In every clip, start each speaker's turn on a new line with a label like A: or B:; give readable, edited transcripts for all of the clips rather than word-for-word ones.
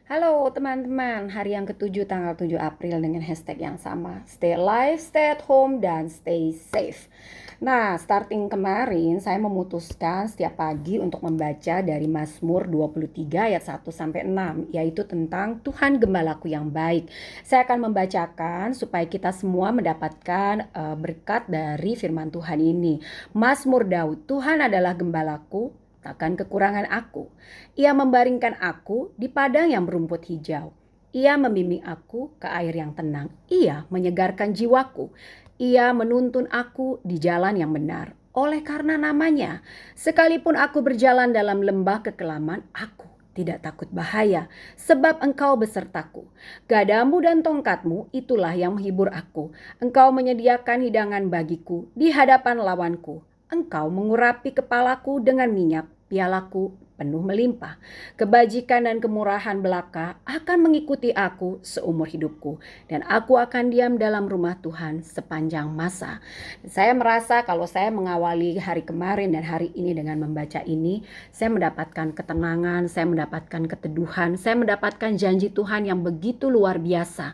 A: Halo teman-teman, hari yang ketujuh tanggal 7 April dengan hashtag yang sama. Stay alive, stay at home, dan stay safe. Nah, starting kemarin saya memutuskan setiap pagi untuk membaca dari Mazmur 23 ayat 1 sampai 6, yaitu tentang Tuhan gembalaku yang baik. Saya akan membacakan supaya kita semua mendapatkan berkat dari firman Tuhan ini. Mazmur Daud, Tuhan adalah gembalaku, takkan kekurangan aku. Ia membaringkan aku di padang yang berumput hijau. Ia membimbing aku ke air yang tenang. Ia menyegarkan jiwaku. Ia menuntun aku di jalan yang benar. Oleh karena namanya, sekalipun aku berjalan dalam lembah kekelaman, aku tidak takut bahaya, sebab engkau besertaku. Gadamu dan tongkatmu itulah yang menghibur aku. Engkau menyediakan hidangan bagiku di hadapan lawanku. Engkau mengurapi kepalaku dengan minyak, pialaku penuh melimpah. Kebajikan dan kemurahan belaka akan mengikuti aku seumur hidupku, dan aku akan diam dalam rumah Tuhan sepanjang masa. Saya merasa kalau saya mengawali hari kemarin dan hari ini dengan membaca ini, saya mendapatkan ketenangan, saya mendapatkan keteduhan, saya mendapatkan janji Tuhan yang begitu luar biasa.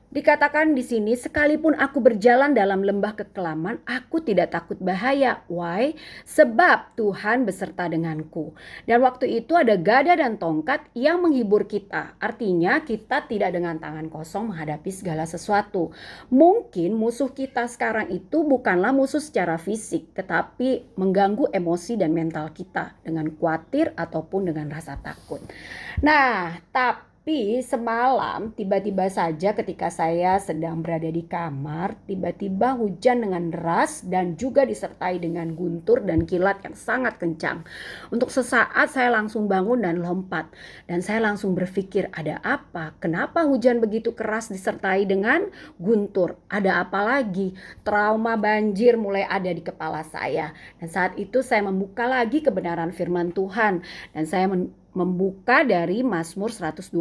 A: Dikatakan di sini, sekalipun aku berjalan dalam lembah kekelaman, aku tidak takut bahaya. Why? Sebab Tuhan beserta denganku. Dan waktu itu ada gada dan tongkat yang menghibur kita. Artinya kita tidak dengan tangan kosong menghadapi segala sesuatu. Mungkin musuh kita sekarang itu bukanlah musuh secara fisik, tetapi mengganggu emosi dan mental kita dengan khawatir ataupun dengan rasa takut. Nah, tapi semalam tiba-tiba saja ketika saya sedang berada di kamar, tiba-tiba hujan dengan deras dan juga disertai dengan guntur dan kilat yang sangat kencang. Untuk sesaat saya langsung bangun dan lompat. Dan saya langsung berpikir, ada apa? Kenapa hujan begitu keras disertai dengan guntur? Ada apa lagi? Trauma banjir mulai ada di kepala saya. Dan saat itu saya membuka lagi kebenaran firman Tuhan. Dan saya membuka dari Mazmur 121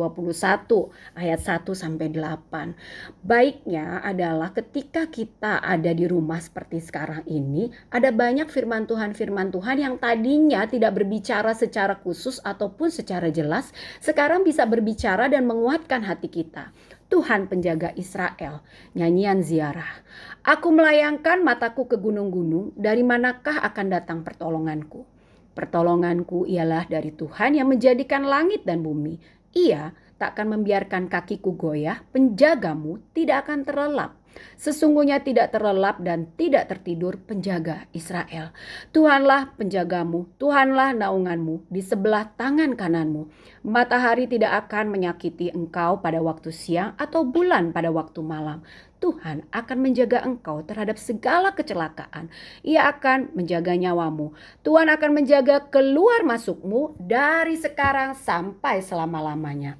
A: ayat 1 sampai 8. Baiknya adalah ketika kita ada di rumah seperti sekarang ini, ada banyak firman Tuhan yang tadinya tidak berbicara secara khusus ataupun secara jelas, sekarang bisa berbicara dan menguatkan hati kita. Tuhan penjaga Israel, nyanyian ziarah. Aku melayangkan mataku ke gunung-gunung, dari manakah akan datang pertolonganku? Pertolonganku ialah dari Tuhan yang menjadikan langit dan bumi. Ia tak akan membiarkan kakiku goyah, penjagamu tidak akan terlelap. Sesungguhnya tidak terlelap dan tidak tertidur penjaga Israel. Tuhanlah penjagamu, Tuhanlah naunganmu di sebelah tangan kananmu. Matahari tidak akan menyakiti engkau pada waktu siang atau bulan pada waktu malam. Tuhan akan menjaga engkau terhadap segala kecelakaan. Ia akan menjaga nyawamu. Tuhan akan menjaga keluar masukmu dari sekarang sampai selama-lamanya.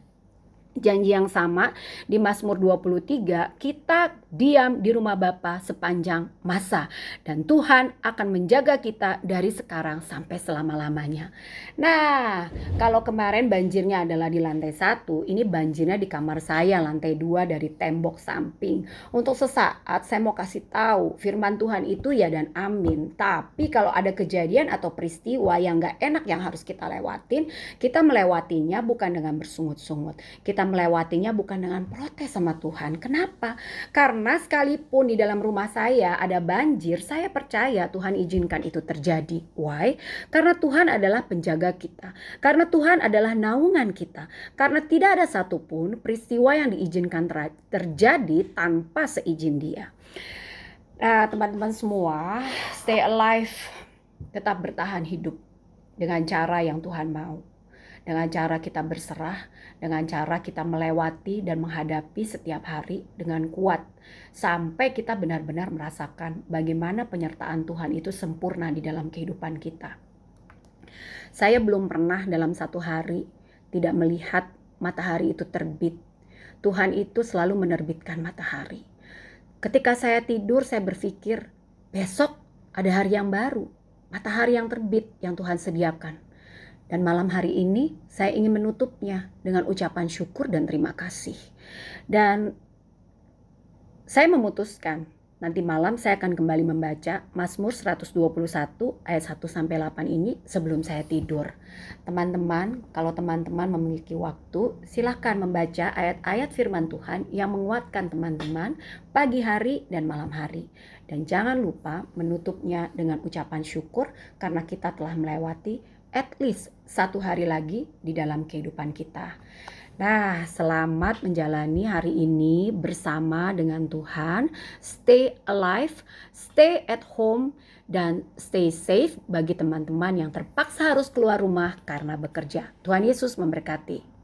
A: Janji yang sama di Mazmur 23, kita diam di rumah Bapa sepanjang masa dan Tuhan akan menjaga kita dari sekarang sampai selama-lamanya. Nah, kalau kemarin banjirnya adalah di lantai 1, ini banjirnya di kamar saya lantai 2 dari tembok samping. Untuk sesaat saya mau kasih tahu firman Tuhan itu ya dan amin. Tapi kalau ada kejadian atau peristiwa yang gak enak yang harus kita lewatin, kita melewatinya bukan dengan bersungut-sungut. Kita melewatinya bukan dengan protes sama Tuhan. Kenapa? Karena sekalipun di dalam rumah saya ada banjir, saya percaya Tuhan izinkan itu terjadi. Why? Karena Tuhan adalah penjaga kita. Karena Tuhan adalah naungan kita. Karena tidak ada satupun peristiwa yang diizinkan terjadi tanpa seizin Dia. Nah, teman-teman semua, stay alive, tetap bertahan hidup dengan cara yang Tuhan mau. Dengan cara kita berserah, dengan cara kita melewati dan menghadapi setiap hari dengan kuat. Sampai kita benar-benar merasakan bagaimana penyertaan Tuhan itu sempurna di dalam kehidupan kita. Saya belum pernah dalam satu hari tidak melihat matahari itu terbit. Tuhan itu selalu menerbitkan matahari. Ketika saya tidur, saya berpikir, besok ada hari yang baru, matahari yang terbit yang Tuhan sediakan. Dan malam hari ini saya ingin menutupnya dengan ucapan syukur dan terima kasih. Dan saya memutuskan nanti malam saya akan kembali membaca Mazmur 121 ayat 1-8 ini sebelum saya tidur. Teman-teman, kalau teman-teman memiliki waktu, silahkan membaca ayat-ayat firman Tuhan yang menguatkan teman-teman pagi hari dan malam hari. Dan jangan lupa menutupnya dengan ucapan syukur karena kita telah melewati at least 1 hari lagi di dalam kehidupan kita. Nah, selamat menjalani hari ini bersama dengan Tuhan. Stay alive, stay at home, dan stay safe bagi teman-teman yang terpaksa harus keluar rumah karena bekerja. Tuhan Yesus memberkati.